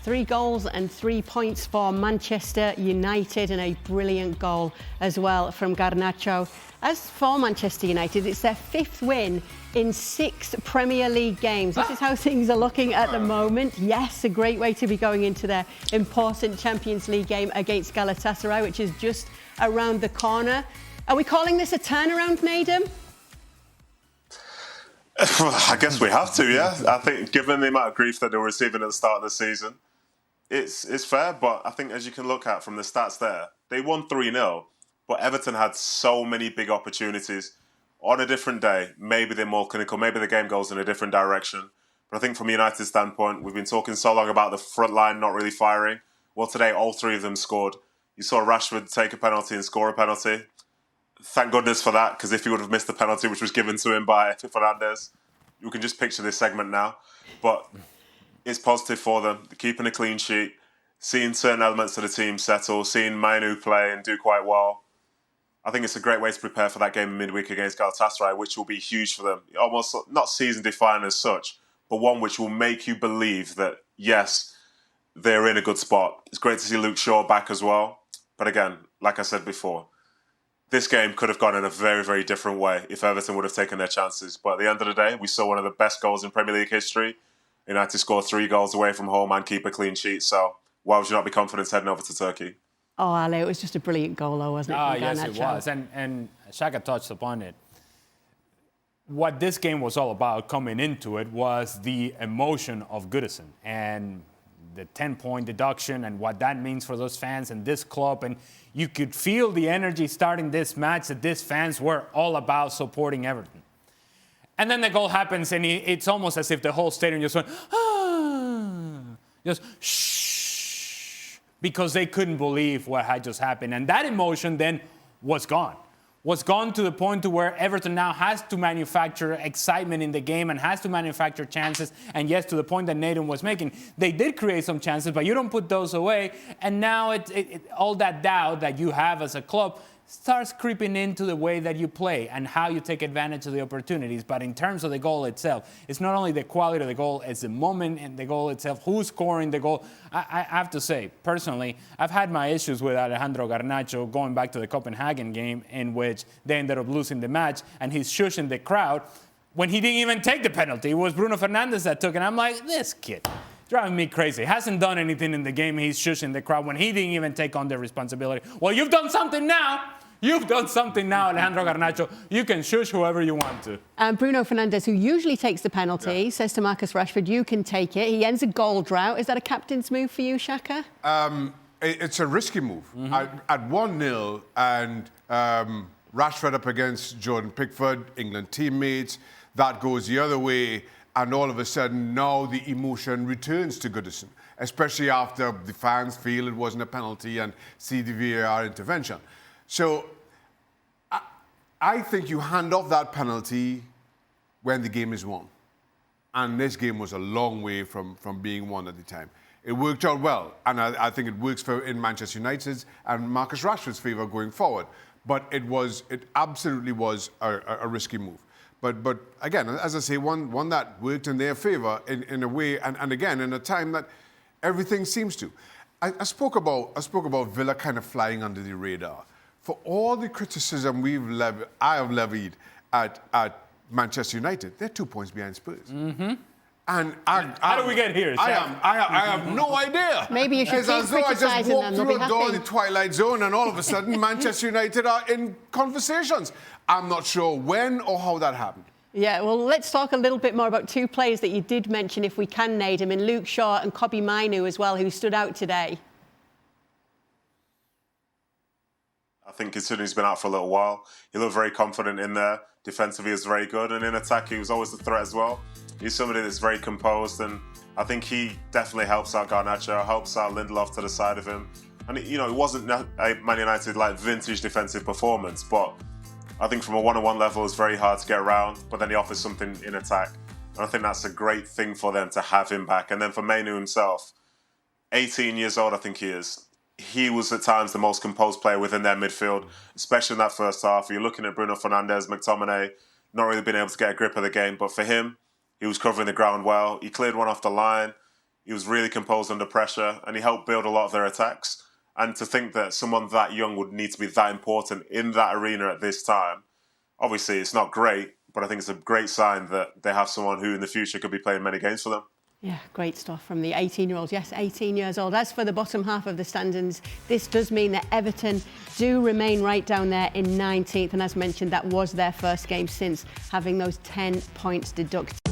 3 goals and 3 points for Manchester United, and a brilliant goal as well from Garnacho. As for Manchester United, it's their 5th win in 6 Premier League games. This is how things are looking at the moment. Yes, a great way to be going into their important Champions League game against Galatasaray, which is just around the corner. Are we calling this a turnaround, Nedum? I guess we have to, yeah. I think given the amount of grief that they were receiving at the start of the season, it's fair. But I think as you can look at from the stats there, they won 3-0, but Everton had so many big opportunities. On a different day, maybe they're more clinical, maybe the game goes in a different direction. But I think from a United standpoint, we've been talking so long about the front line not really firing. Well, today, all 3 of them scored. You saw Rashford take a penalty and score a penalty. Thank goodness for that, because if he would have missed the penalty, which was given to him by Fernandes, you can just picture this segment now. But it's positive for them. They're keeping a clean sheet, seeing certain elements of the team settle, seeing Manu play and do quite well. I think it's a great way to prepare for that game in midweek against Galatasaray, which will be huge for them. Almost not season-defining as such, but one which will make you believe that, yes, they're in a good spot. It's great to see Luke Shaw back as well. But again, like I said before, this game could have gone in a very, very different way if Everton would have taken their chances. But at the end of the day, we saw one of the best goals in Premier League history. United scored 3 goals away from home and keep a clean sheet. So why would you not be confident heading over to Turkey? Oh, Ale, it was just a brilliant goal, though, wasn't it? Yes, it was. And Shaka touched upon it. What this game was all about coming into it was the emotion of Goodison and the 10-point deduction and what that means for those fans and this club. And you could feel the energy starting this match that these fans were all about supporting Everton. And then the goal happens, and it's almost as if the whole stadium just went, just shh, because they couldn't believe what had just happened. And that emotion then was gone to the point to where Everton now has to manufacture excitement in the game and has to manufacture chances. And yes, to the point that Nedum was making, they did create some chances, but you don't put those away. And now all that doubt that you have as a club starts creeping into the way that you play and how you take advantage of the opportunities. But in terms of the goal itself, it's not only the quality of the goal, it's the moment in the goal itself, who's scoring the goal. I have to say, personally, I've had my issues with Alejandro Garnacho going back to the Copenhagen game in which they ended up losing the match, and he's shushing the crowd when he didn't even take the penalty. It was Bruno Fernandes that took it. And I'm like, this kid, driving me crazy. Hasn't done anything in the game. He's shushing the crowd when he didn't even take on the responsibility. Well, you've done something now. You've done something now, Alejandro Garnacho. You can shush whoever you want to. And Bruno Fernandes, who usually takes the penalty, says to Marcus Rashford, you can take it. He ends a goal drought. Is that a captain's move for you, Shaka? It's a risky move. At 1-0 and Rashford up against Jordan Pickford, England teammates, that goes the other way, and all of a sudden now the emotion returns to Goodison, especially after the fans feel it wasn't a penalty and see the VAR intervention. So I think you hand off that penalty when the game is won. And this game was a long way from being won at the time. It worked out well, and I think it works in Manchester United's and Marcus Rashford's favour going forward. But it absolutely was a risky move. But again, as I say, one that worked in their favour in a way, and again, in a time that everything seems to. I spoke about Villa kind of flying under the radar. For all the criticism I have levied at Manchester United, they're 2 points behind Spurs. Mm-hmm. And how do we get here? I have no idea. Maybe you should keep criticising them. They'll be happy. I just walked through a door in the twilight zone, and all of a sudden, Manchester United are in conversations. I'm not sure when or how that happened. Yeah, well, let's talk a little bit more about 2 players that you did mention, if we can, Nedum, in Luke Shaw and Kobbie Mainoo as well, who stood out today. I think considering he's been out for a little while, he looked very confident in there. Defensively, he was very good. And in attack, he was always a threat as well. He's somebody that's very composed. And I think he definitely helps out Garnacho, helps out Lindelof to the side of him. And, it wasn't a Man United like vintage defensive performance. But I think from a one-on-one level, it's very hard to get around. But then he offers something in attack. And I think that's a great thing for them to have him back. And then for Mainoo himself, 18 years old, I think he is. He was at times the most composed player within their midfield, especially in that first half. You're looking at Bruno Fernandes, McTominay, not really being able to get a grip of the game. But for him, he was covering the ground well. He cleared one off the line. He was really composed under pressure, and he helped build a lot of their attacks. And to think that someone that young would need to be that important in that arena at this time, obviously it's not great, but I think it's a great sign that they have someone who in the future could be playing many games for them. Yeah, great stuff from the 18-year-old. Yes, 18 years old. As for the bottom half of the standings, this does mean that Everton do remain right down there in 19th. And as mentioned, that was their first game since having those 10 points deducted.